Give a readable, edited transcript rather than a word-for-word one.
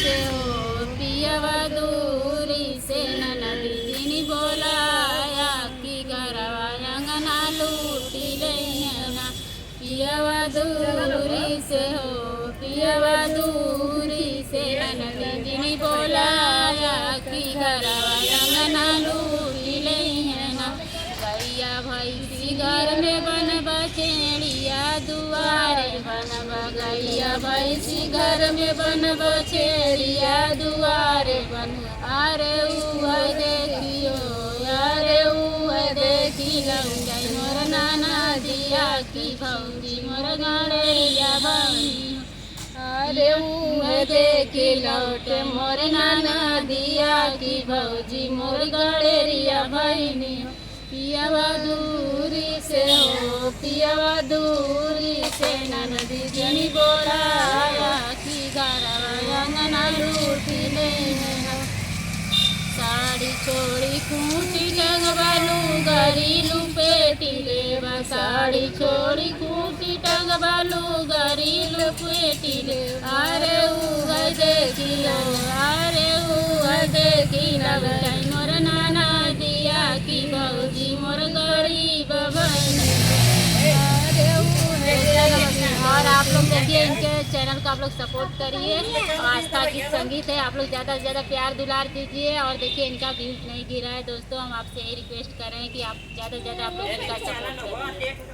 से हो पियवा दूरी से ननदी जिनी बोलाया कि घरवा अंगना लूटी लेना पियवा दूरी से हो पियवा दूरी से ननदी जिनी बोलाया कि घरवा अंगना लूटी लेना गैया भैंसी घर में बन बछेड़िया दुआरे बनब गैया भैंसी घर में बन बछेड़िया दुआरे बन अरे उह देखियो अरे उह देखी लौंडै मोर नाना दिया की भौजी मोर गड़ेरिया बनी अरे उह देखी लौटे मोर नाना दिया की भौजी मोर गड़ेरिया बनी पियवा दूरी से हो पियवा दूरी से ननदी जनी बोलाया कि घरवा अंगना लूटी लेना साड़ी चोड़ी खूंटी टंगबालू गरीलू पेटी लेवा साड़ी चोड़ी खूंटी टंगबालू गरीलू पेटी ले अरे उह देखी लो अरे उह देखी लौटै मोर नाना दिया की भौजी मोर गरीब बनी और आप लोग देखिए इनके चैनल को आप लोग सपोर्ट करिए। आस्था गीत संगीत है, आप लोग ज़्यादा से ज़्यादा प्यार दुलार दीजिए और देखिए इनका व्यूज नहीं गिरा है दोस्तों। हम आपसे यही रिक्वेस्ट कर रहे हैं कि आप ज़्यादा से ज़्यादा आप लोग इनका सपोर्ट करिए।